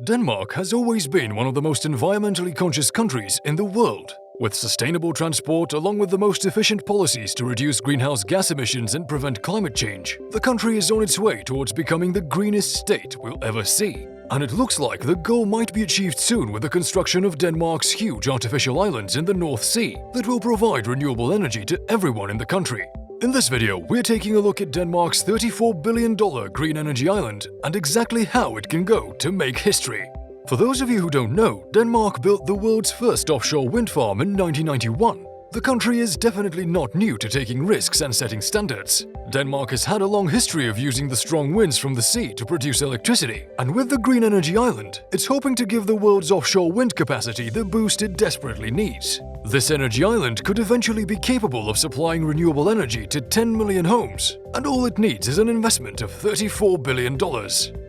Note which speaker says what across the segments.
Speaker 1: Denmark has always been one of the most environmentally conscious countries in the world. With sustainable transport along with the most efficient policies to reduce greenhouse gas emissions and prevent climate change, the country is on its way towards becoming the greenest state we'll ever see. And it looks like the goal might be achieved soon with the construction of Denmark's huge artificial islands in the North Sea that will provide renewable energy to everyone in the country. In this video, we're taking a look at Denmark's $34 billion green energy island and exactly how it can go to make history. For those of you who don't know, Denmark built the world's first offshore wind farm in 1991. The country is definitely not new to taking risks and setting standards. Denmark has had a long history of using the strong winds from the sea to produce electricity, and with the green energy island, it's hoping to give the world's offshore wind capacity the boost it desperately needs. This energy island could eventually be capable of supplying renewable energy to 10 million homes, and all it needs is an investment of $34 billion.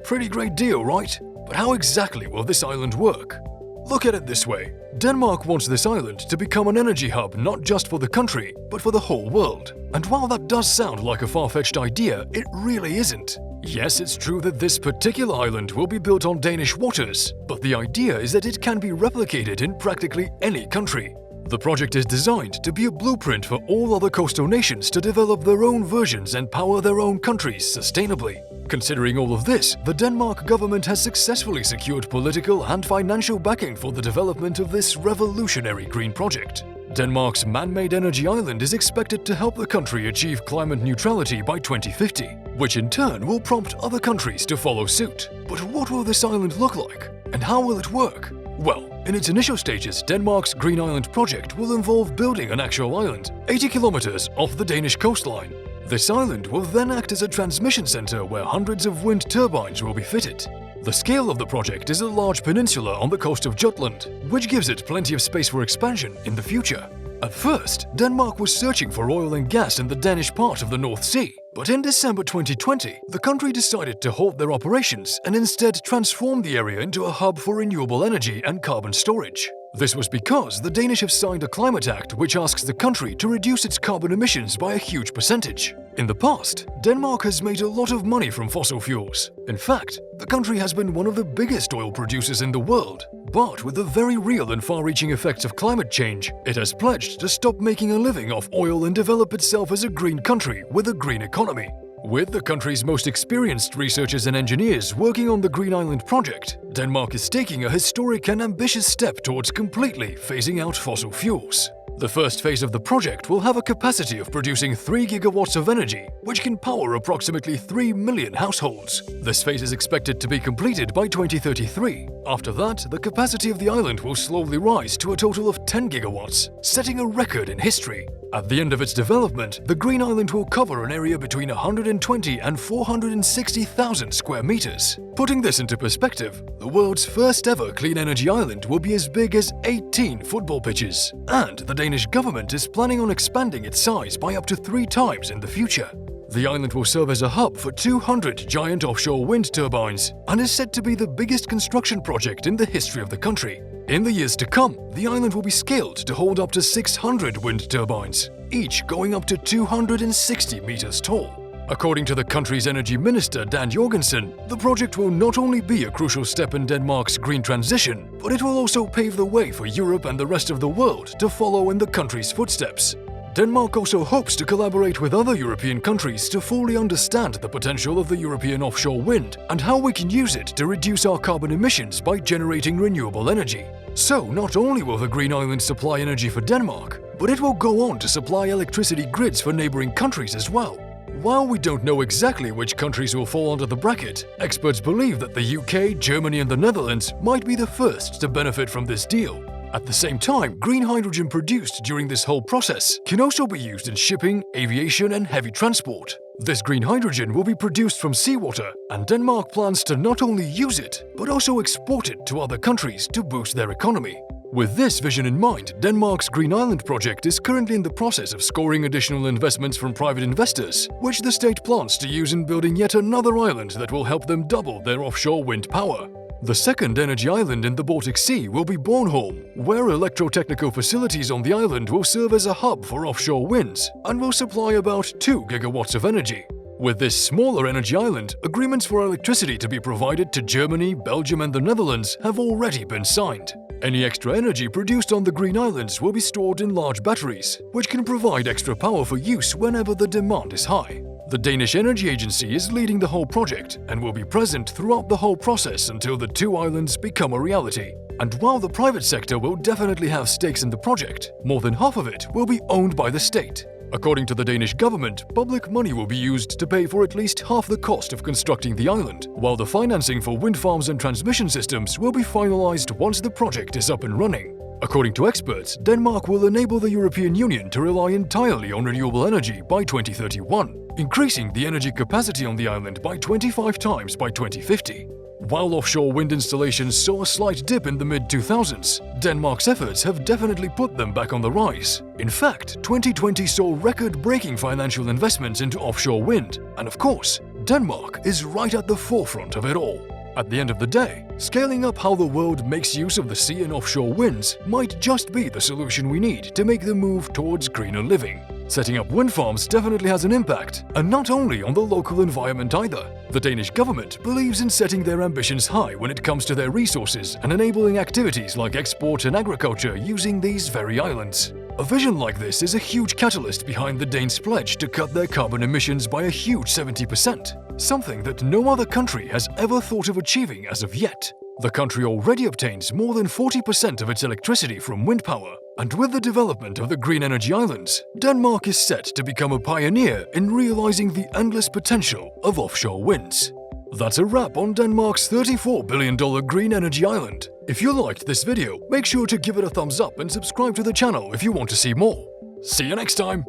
Speaker 1: Pretty great deal, right? But how exactly will this island work? Look at it this way. Denmark wants this island to become an energy hub not just for the country, but for the whole world. And while that does sound like a far-fetched idea, it really isn't. Yes, it's true that this particular island will be built on Danish waters, but the idea is that it can be replicated in practically any country. The project is designed to be a blueprint for all other coastal nations to develop their own versions and power their own countries sustainably. Considering all of this, the Denmark government has successfully secured political and financial backing for the development of this revolutionary green project. Denmark's man-made energy island is expected to help the country achieve climate neutrality by 2050, which in turn will prompt other countries to follow suit. But what will this island look like? And how will it work? Well, in its initial stages, Denmark's Green Island project will involve building an actual island 80 kilometers off the Danish coastline. This island will then act as a transmission center where hundreds of wind turbines will be fitted. The scale of the project is a large peninsula on the coast of Jutland, which gives it plenty of space for expansion in the future. At first, Denmark was searching for oil and gas in the Danish part of the North Sea, but in December 2020, the country decided to halt their operations and instead transform the area into a hub for renewable energy and carbon storage. This was because the Danish have signed a climate act which asks the country to reduce its carbon emissions by a huge percentage. In the past, Denmark has made a lot of money from fossil fuels. In fact, the country has been one of the biggest oil producers in the world. But with the very real and far-reaching effects of climate change, it has pledged to stop making a living off oil and develop itself as a green country with a green economy. With the country's most experienced researchers and engineers working on the Green Island project, Denmark is taking a historic and ambitious step towards completely phasing out fossil fuels. The first phase of the project will have a capacity of producing 3 gigawatts of energy, which can power approximately 3 million households. This phase is expected to be completed by 2033. After that, the capacity of the island will slowly rise to a total of 10 gigawatts, setting a record in history. At the end of its development, the Green Island will cover an area between 120 and 460,000 square meters. Putting this into perspective, the world's first ever clean energy island will be as big as 18 football pitches, and the Danish government is planning on expanding its size by up to 3 times in the future. The island will serve as a hub for 200 giant offshore wind turbines and is said to be the biggest construction project in the history of the country. In the years to come, the island will be scaled to hold up to 600 wind turbines, each going up to 260 meters tall. According to the country's energy minister Dan Jorgensen, the project will not only be a crucial step in Denmark's green transition, but it will also pave the way for Europe and the rest of the world to follow in the country's footsteps. Denmark also hopes to collaborate with other European countries to fully understand the potential of the European offshore wind and how we can use it to reduce our carbon emissions by generating renewable energy. So not only will the Green Island supply energy for Denmark, but it will go on to supply electricity grids for neighboring countries as well. While we don't know exactly which countries will fall under the bracket, experts believe that the UK, Germany and the Netherlands might be the first to benefit from this deal. At the same time, green hydrogen produced during this whole process can also be used in shipping, aviation and heavy transport. This green hydrogen will be produced from seawater, and Denmark plans to not only use it, but also export it to other countries to boost their economy. With this vision in mind, Denmark's Green Island project is currently in the process of scoring additional investments from private investors, which the state plans to use in building yet another island that will help them double their offshore wind power. The second energy island in the Baltic Sea will be Bornholm, where electrotechnical facilities on the island will serve as a hub for offshore winds and will supply about 2 gigawatts of energy. With this smaller energy island, agreements for electricity to be provided to Germany, Belgium and the Netherlands have already been signed. Any extra energy produced on the Green Islands will be stored in large batteries, which can provide extra power for use whenever the demand is high. The Danish Energy Agency is leading the whole project and will be present throughout the whole process until the two islands become a reality. And while the private sector will definitely have stakes in the project, more than half of it will be owned by the state. According to the Danish government, public money will be used to pay for at least half the cost of constructing the island, while the financing for wind farms and transmission systems will be finalized once the project is up and running. According to experts, Denmark will enable the European Union to rely entirely on renewable energy by 2031, increasing the energy capacity on the island by 25 times by 2050. While offshore wind installations saw a slight dip in the mid-2000s, Denmark's efforts have definitely put them back on the rise. In fact, 2020 saw record-breaking financial investments into offshore wind, and of course, Denmark is right at the forefront of it all. At the end of the day, scaling up how the world makes use of the sea and offshore winds might just be the solution we need to make the move towards greener living. Setting up wind farms definitely has an impact, and not only on the local environment either. The Danish government believes in setting their ambitions high when it comes to their resources and enabling activities like export and agriculture using these very islands. A vision like this is a huge catalyst behind the Danes' pledge to cut their carbon emissions by a huge 70%, something that no other country has ever thought of achieving as of yet. The country already obtains more than 40% of its electricity from wind power, and with the development of the green energy islands, Denmark is set to become a pioneer in realizing the endless potential of offshore winds. That's a wrap on Denmark's $34 billion green energy island. If you liked this video, make sure to give it a thumbs up and subscribe to the channel if you want to see more. See you next time!